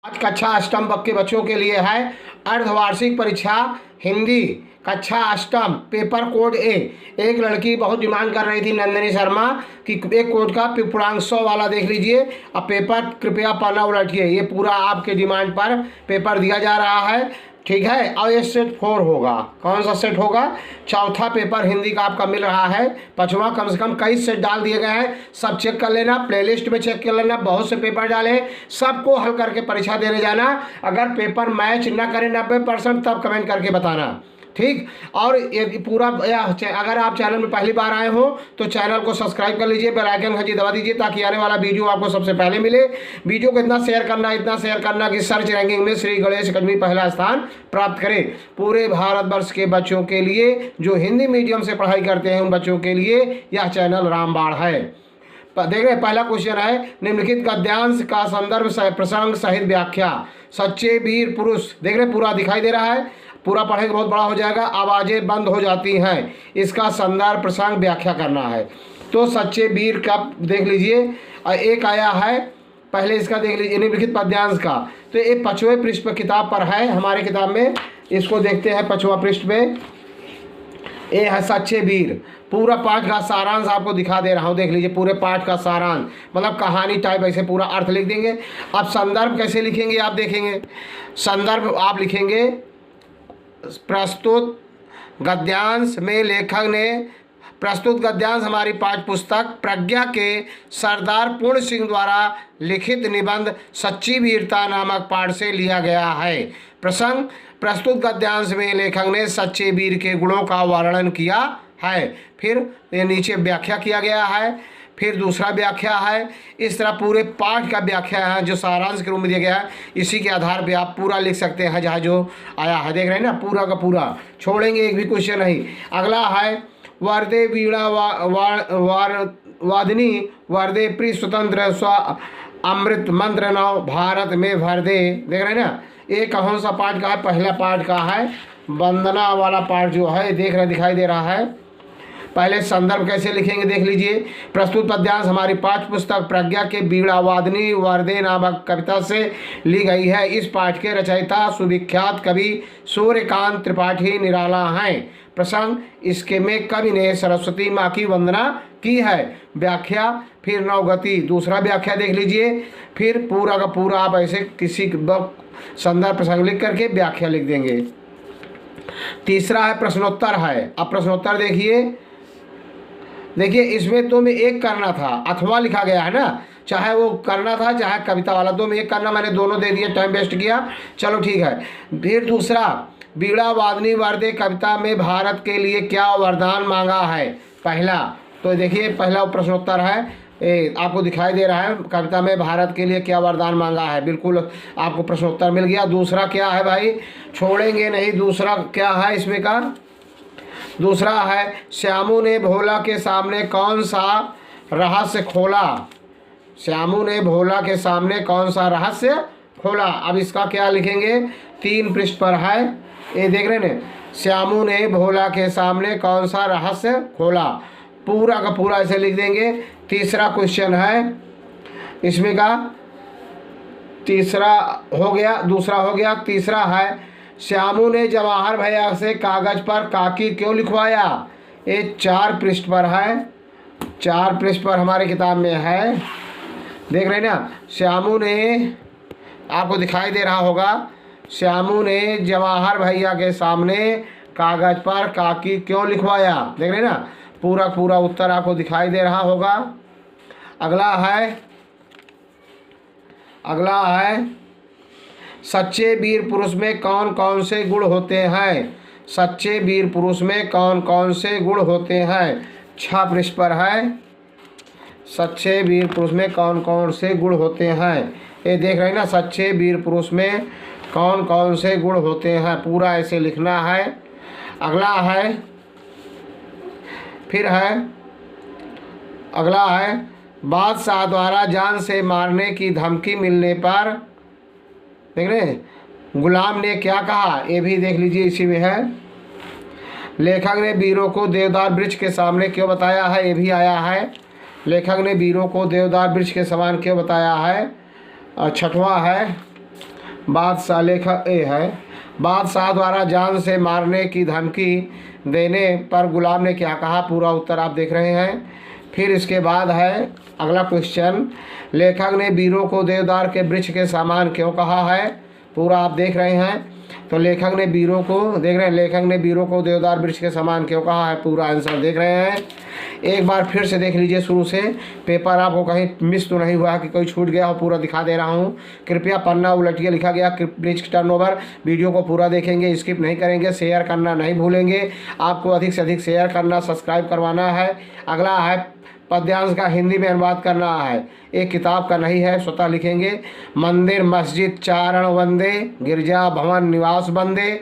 आज कक्षा अष्टम के बच्चों के लिए है अर्धवार्षिक परीक्षा हिंदी कक्षा अष्टम पेपर कोड ए। एक लड़की बहुत डिमांड कर रही थी नंदिनी शर्मा कि एक कोड का पूर्णांक 100 वाला देख लीजिए। अब पेपर कृपया पन्ना उलटिए, ये पूरा आपके डिमांड पर पेपर दिया जा रहा है, ठीक है। और ये सेट 4 होगा। कौन सा सेट होगा? चौथा पेपर हिंदी का आपका मिल रहा है। पाँचवा कम से कम कई सेट डाल दिए गए हैं, सब चेक कर लेना, प्लेलिस्ट में चेक कर लेना। बहुत से पेपर डाले, सबको हल करके परीक्षा देने जाना। अगर पेपर मैच ना करे 90% तब कमेंट करके बताना, ठीक। और ये पूरा अगर आप चैनल में पहली बार आए हो तो चैनल को सब्सक्राइब कर लीजिए, बेल आइकन घंटी दबा दीजिए ताकि आने वाला वीडियो आपको सबसे पहले मिले। वीडियो को इतना शेयर करना कि सर्च रैंकिंग में श्री गणेश अकेडमी पहला स्थान प्राप्त करे। पूरे भारतवर्ष के बच्चों के लिए जो हिंदी मीडियम से पढ़ाई करते हैं उन बच्चों के लिए यह चैनल रामबाण है। देख रहे, पहला क्वेश्चन है निम्नलिखित गद्यांश का संदर्भ प्रसंग सहित व्याख्या। सच्चे वीर पुरुष, देख रहे पूरा दिखाई दे रहा है, पूरा पढ़ेंगे बहुत बड़ा हो जाएगा। आवाज़ें बंद हो जाती हैं, इसका संदर्भ प्रसंग व्याख्या करना है। तो सच्चे वीर का देख लीजिए, एक आया है पहले, इसका देख लीजिए निम्नलिखित पद्यांश का। तो ये 5वें पृष्ठ पर किताब पर है, हमारे किताब में। इसको देखते हैं 5वां पृष्ठ पे। ये है सच्चे वीर, पूरा पाठ का सारांश आपको दिखा दे रहा हूँ। देख लीजिए पूरे पाठ का सारांश, मतलब कहानी टाइप, ऐसे पूरा अर्थ लिख देंगे। अब संदर्भ कैसे लिखेंगे आप देखेंगे। संदर्भ आप लिखेंगे प्रस्तुत गद्यांश में लेखक ने, प्रस्तुत गद्यांश हमारी पाठ्य पुस्तक प्रज्ञा के सरदार पूर्ण सिंह द्वारा लिखित निबंध सच्ची वीरता नामक पाठ से लिया गया है। प्रसंग, प्रस्तुत गद्यांश में लेखक ने सच्चे वीर के गुणों का वर्णन किया है। फिर ये नीचे व्याख्या किया गया है, फिर दूसरा व्याख्या है। इस तरह पूरे पाठ का व्याख्या है जो सारांश के रूप में दिया गया है। इसी के आधार पे आप पूरा लिख सकते हैं जहाँ जो आया है, देख रहे हैं ना, पूरा का पूरा छोड़ेंगे, एक भी क्वेश्चन नहीं। अगला है वरदे वीणा वादिनी वरदे प्रिय स्वतंत्र स्व अमृत मंत्र नव भारत में भर दे। देख रहे हैं ना, ये कौन सा पाठ का है? पहला पाठ का है, वंदना वाला पाठ जो है, देख रहे दिखाई दे रहा है। पहले संदर्भ कैसे लिखेंगे देख लीजिए। प्रस्तुत पद्यांश हमारी पाठ्य पुस्तक प्रज्ञा के वीणा वादिनी वरदे नामक कविता से ली गई है। इस पाठ के रचयिता सुविख्यात कवि सूर्यकांत त्रिपाठी निराला हैं। प्रसंग, इसके में कवि ने सरस्वती माँ की वंदना की है। व्याख्या, फिर नवगति, दूसरा व्याख्या देख लीजिए। फिर पूरा का पूरा आप ऐसे किसी संदर्भ प्रसंग लिख करके व्याख्या लिख देंगे। तीसरा है प्रश्नोत्तर है। अब प्रश्नोत्तर देखिए इसमें तो में एक करना था, अथवा लिखा गया है ना, चाहे वो करना था चाहे कविता वाला, दो में एक करना, मैंने दोनों दे दिए, टाइम वेस्ट किया, चलो ठीक है। फिर दूसरा, वीणा वादनी वरदे कविता में भारत के लिए क्या वरदान मांगा है? पहला, तो देखिए पहला प्रश्नोत्तर है, आपको दिखाई दे रहा है, कविता में भारत के लिए क्या वरदान मांगा है, बिल्कुल आपको प्रश्नोत्तर मिल गया। दूसरा क्या है भाई, छोड़ेंगे नहीं, दूसरा क्या है इसमें का? दूसरा है श्यामू ने भोला के सामने कौन सा रहस्य खोला? श्यामू ने भोला के सामने कौन सा रहस्य खोला? अब इसका क्या लिखेंगे? 3 पृष्ठ पर है, ये देख रहे हैं, श्यामू ने भोला के सामने कौन सा रहस्य खोला, पूरा का पूरा ऐसे लिख देंगे। तीसरा क्वेश्चन है इसमें का, तीसरा हो गया, दूसरा हो गया। तीसरा है श्यामू ने जवाहर भैया से कागज पर काकी क्यों लिखवाया? ये 4 पृष्ठ पर है, 4 पृष्ठ पर हमारे किताब में है, देख रहे हैं ना। श्यामू ने, आपको दिखाई दे रहा होगा, श्यामू ने जवाहर भैया के सामने कागज पर काकी क्यों लिखवाया, देख रहे हैं ना, पूरा पूरा उत्तर आपको दिखाई दे रहा होगा। अगला है सच्चे वीर पुरुष में कौन कौन से गुण होते हैं? सच्चे वीर पुरुष में कौन कौन से गुण होते हैं? 6 पृष्ठ पर है, सच्चे वीर पुरुष में कौन कौन से गुण होते हैं, ये देख रहे हैं ना, सच्चे वीर पुरुष में कौन कौन से गुण होते हैं, पूरा ऐसे लिखना है। अगला है, फिर है अगला है बादशाह द्वारा जान से मारने की धमकी मिलने पर, देख रहे हैं, गुलाम ने क्या कहा, ये भी देख लीजिए, इसी में है। लेखक ने वीरों को देवदार वृक्ष के सामने क्यों बताया है, ये भी आया है। लेखक ने वीरों को देवदार वृक्ष के समान क्यों बताया है। और 6वां है बादशाह लेखक ए है, बादशाह द्वारा जान से मारने की धमकी देने पर गुलाम ने क्या कहा? पूरा उत्तर आप देख रहे हैं। फिर इसके बाद है अगला क्वेश्चन, लेखक ने वीरों को देवदार के वृक्ष के समान क्यों कहा है? पूरा आप देख रहे हैं। तो लेखक ने वीरों को देख रहे हैं, लेखक ने वीरों को देवदार वृक्ष के समान क्यों कहा है? पूरा आंसर देख रहे हैं। एक बार फिर से देख लीजिए शुरू से, पेपर आपको कहीं मिस तो नहीं हुआ कि कोई छूट गया हो, पूरा दिखा दे रहा हूँ। कृपया पन्ना उलटिए, लिखा गया ब्रिज टर्नओवर। वीडियो को पूरा देखेंगे, स्किप नहीं करेंगे, शेयर करना नहीं भूलेंगे। आपको अधिक से अधिक शेयर करना, सब्सक्राइब करवाना है। अगला है पद्यांश का हिंदी में अनुवाद करना है, एक किताब का नहीं है, स्वतः लिखेंगे। मंदिर मस्जिद चारण वंदे, गिरजा भवन निवास बंदे।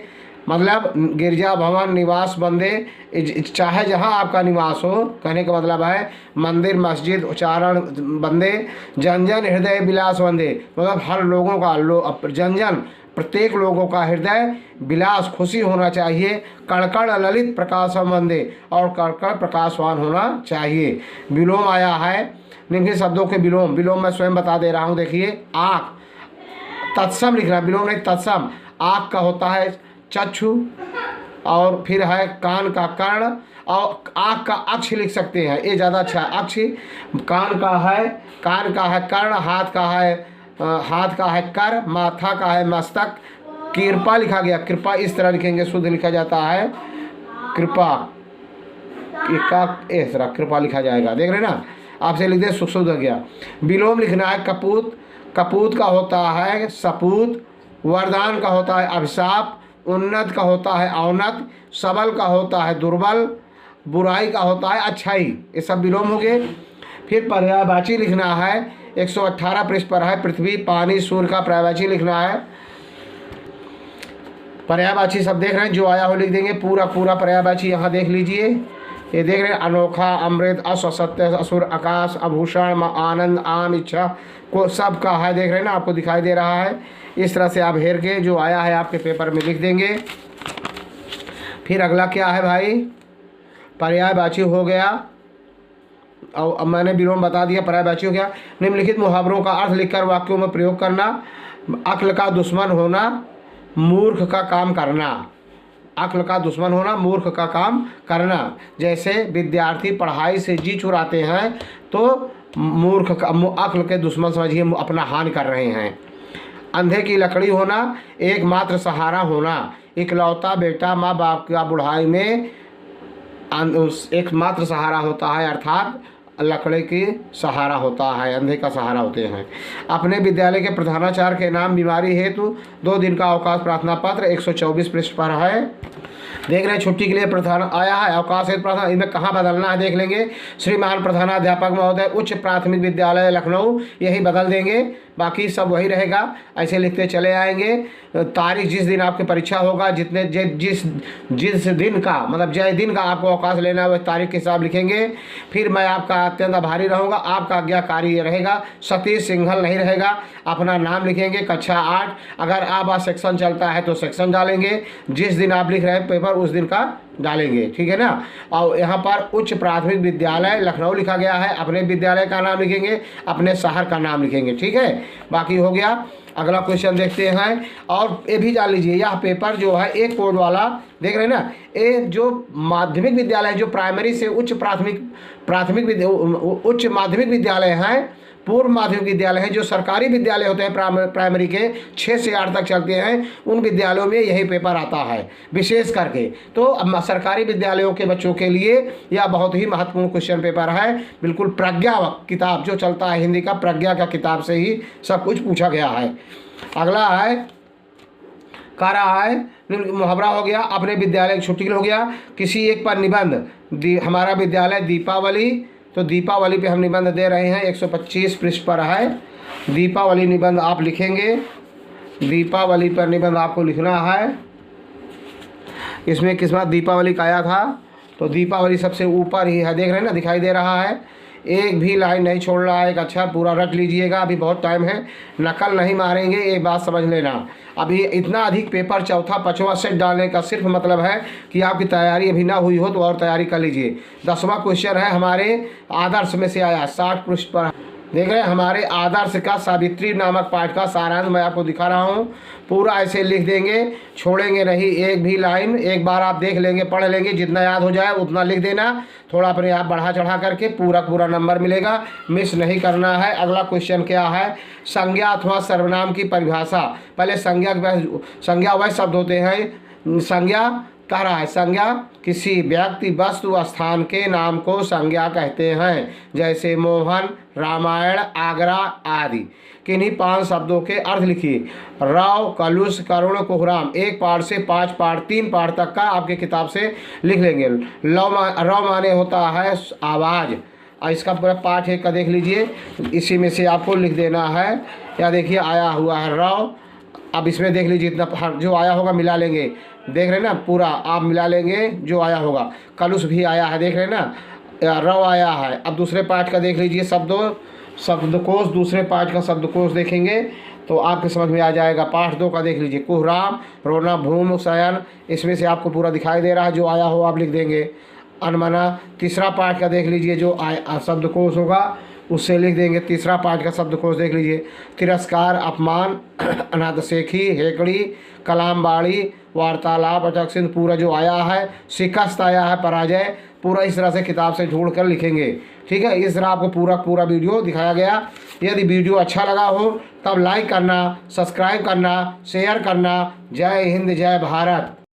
मतलब गिरजा भवन निवास बंदे, चाहे जहाँ आपका निवास हो, कहने का मतलब है मंदिर मस्जिद उच्चारण बंदे, जन जन हृदय विलास बंदे। मतलब हर लोगों का जन जन प्रत्येक लोगों का हृदय विलास खुशी होना चाहिए। कणकण ललित प्रकाशम बंदे, और कणकण प्रकाशवान होना चाहिए। विलोम आया है, निम्नलिखित शब्दों के विलोम, विलोम मैं स्वयं बता दे रहा हूँ। देखिए, आँख, तत्सम लिखना, विलोम नहीं तत्सम। आँख का होता है चक्षु, और फिर है कान का कर्ण, और आँख का अक्ष लिख सकते हैं, ये ज़्यादा अच्छा है। अक्ष, कान का है कर्ण, हाथ का है कर, माथा का है मस्तक। कृपा लिखा गया, कृपा इस तरह लिखेंगे, शुद्ध लिखा जाता है कृपा, इस तरह कृपा लिखा जाएगा। देख रहे हैं ना, आपसे लिख दे शुद्ध हो गया। विलोम लिखना है कपूत, कपूत का होता है सपूत। वरदान का होता है अभिशाप। उन्नत का होता है औन्नत। सबल का होता है दुर्बल। बुराई का होता है अच्छाई। ये सब विलोम हो गए। फिर पर्यायवाची लिखना है, 118 पृष्ठ पर है। पृथ्वी पानी सूर्य का पर्यायवाची लिखना है। पर्यायवाची सब देख रहे हैं, जो आया हो लिख देंगे। पूरा पर्यायवाची यहाँ देख लीजिए, ये देख रहे हैं। अनोखा, अमृत, असत्य, असुर, आकाश, आभूषण, आनंद, आम, इच्छा को सब का है, देख रहे हैं ना, आपको दिखाई दे रहा है। इस तरह से आप हेर के जो आया है आपके पेपर में लिख देंगे। फिर अगला क्या है भाई? पर्यायवाची हो गया, और अब मैंने विलोम बता दिया, पर्यायवाची हो गया। निम्नलिखित मुहावरों का अर्थ लिखकर वाक्यों में प्रयोग करना। अक्ल का दुश्मन होना, मूर्ख का काम करना। अक्ल का दुश्मन होना, मूर्ख का काम करना। जैसे विद्यार्थी पढ़ाई से जी चुराते हैं, तो मूर्ख का अक्ल के दुश्मन समझिए अपना हानि कर रहे हैं। अंधे की लकड़ी होना, एकमात्र सहारा होना। इकलौता बेटा माँ बाप का बुढ़ाई में एकमात्र सहारा होता है, अर्थात लकड़ी की सहारा होता है, अंधे का सहारा होते हैं। अपने विद्यालय के प्रधानाचार्य के नाम बीमारी हेतु 2 दिन का अवकाश प्रार्थना पत्र, 124 पृष्ठ पर है। देख रहे हैं, छुट्टी के लिए प्रधान आया है, अवकाश हेतु प्रार्थना, इनमें कहाँ बदलना है देख लेंगे। श्रीमान प्रधानाध्यापक महोदय उच्च प्राथमिक विद्यालय लखनऊ, यही बदल देंगे, बाकी सब वही रहेगा। ऐसे लिखते चले आएंगे। तारीख जिस दिन आपकी परीक्षा होगा, जिस दिन का मतलब जय दिन का आपको अवकाश लेना है, वह तारीख के हिसाब लिखेंगे। फिर मैं आपका अत्यंत आभारी रहूँगा, आपका आज्ञाकारी रहेगा, सतीश सिंघल नहीं रहेगा। अपना नाम लिखेंगे, कक्षा 8। अगर आप सेक्शन चलता है तो सेक्शन डालेंगे, जिस दिन आप लिख रहे हैं पेपर उस दिन का डालेंगे, ठीक है ना। और यहाँ पर उच्च प्राथमिक विद्यालय लखनऊ लिखा गया है, अपने विद्यालय का नाम लिखेंगे, अपने शहर का नाम लिखेंगे, ठीक है। बाकी हो गया। अगला क्वेश्चन देखते हैं, और ये भी जान लीजिए, यह पेपर जो है एक कोड वाला, देख रहे हैं ना, ये जो माध्यमिक विद्यालय, जो प्राइमरी से उच्च उच्च माध्यमिक विद्यालय हैं, पूर्व माध्यमिक विद्यालय हैं, जो सरकारी विद्यालय होते हैं प्राइमरी के 6 से 8 तक चलते हैं, उन विद्यालयों में यही पेपर आता है विशेष करके। तो सरकारी विद्यालयों के बच्चों के लिए यह बहुत ही महत्वपूर्ण क्वेश्चन पेपर है। बिल्कुल प्रज्ञा किताब जो चलता है हिंदी का, प्रज्ञा का किताब से ही सब कुछ पूछा गया है। अगला है, कह रहा है मुहावरा हो गया, अपने विद्यालय की छुट्टी हो गया। किसी एक पर निबंध, हमारा विद्यालय दीपावली, तो दीपावली पे हम निबंध दे रहे हैं, 125 पृष्ठ पर है। दीपावली निबंध आप लिखेंगे, दीपावली पर निबंध आपको लिखना है। इसमें किस बात दीपावली का आया था, तो दीपावली सबसे ऊपर ही है, देख रहे हैं ना, दिखाई दे रहा है। एक भी लाइन नहीं छोड़ना है, एक अच्छा पूरा रख लीजिएगा, अभी बहुत टाइम है, नकल नहीं मारेंगे, ये बात समझ लेना। अभी इतना अधिक पेपर, चौथा 5वां सेट डालने का सिर्फ मतलब है कि आपकी तैयारी अभी ना हुई हो तो और तैयारी कर लीजिए। 10वां क्वेश्चन है हमारे आदर्श में से आया, 60 पृष्ठ पर। देख रहे हैं हमारे आदर्श का सावित्री नामक पाठ का सारांश मैं आपको दिखा रहा हूँ। पूरा ऐसे लिख देंगे, छोड़ेंगे नहीं एक भी लाइन। एक बार आप देख लेंगे, पढ़ लेंगे, जितना याद हो जाए उतना लिख देना। थोड़ा अपने आप बढ़ा चढ़ा करके पूरा नंबर मिलेगा, मिस नहीं करना है। अगला क्वेश्चन क्या है, संज्ञा अथवा सर्वनाम की परिभाषा। पहले संज्ञा वह शब्द होते हैं, संज्ञा कह रहा है, संज्ञा किसी व्यक्ति वस्तु स्थान के नाम को संज्ञा कहते हैं, जैसे मोहन, रामायण, आगरा आदि। किन्हीं 5 शब्दों के अर्थ लिखिए। राव, कलुष, करुण, कोहराम। 1 पाठ से 5 पाठ 3 पाठ तक का आपके किताब से लिख लेंगे। रव माने होता है आवाज़। इसका पूरा पाठ 1 का देख लीजिए, इसी में से आपको लिख देना है। या देखिए आया हुआ है रव। अब इसमें देख लीजिए, इतना जो आया होगा मिला लेंगे। देख रहे हैं ना, पूरा आप मिला लेंगे जो आया होगा। कलुष भी आया है, देख रहे हैं ना, रव आया है। अब दूसरे पाठ का देख लीजिए, शब्दकोश। दूसरे पाठ का शब्दकोश देखेंगे तो आपके समझ में आ जाएगा। पाठ 2 का देख लीजिए, कुहराम, रोना, भूम, शयन। इसमें से आपको पूरा दिखाई दे रहा है, जो आया हो आप लिख देंगे। अनमना। तीसरा पाठ का देख लीजिए, जो शब्दकोश होगा उससे लिख देंगे। तीसरा पाठ का शब्दकोश देख लीजिए, तिरस्कार, अपमान, अनाथसेखी, हेकड़ी, कलामबाड़ी, वार्तालाप, अचकसिंध। पूरा जो आया है, शिकस्त आया है, पराजय। पूरा इस तरह से किताब से ढूंढ कर लिखेंगे। ठीक है, इस तरह आपको पूरा वीडियो दिखाया गया। यदि वीडियो अच्छा लगा हो तब लाइक करना, सब्सक्राइब करना, शेयर करना। जय हिंद, जय भारत।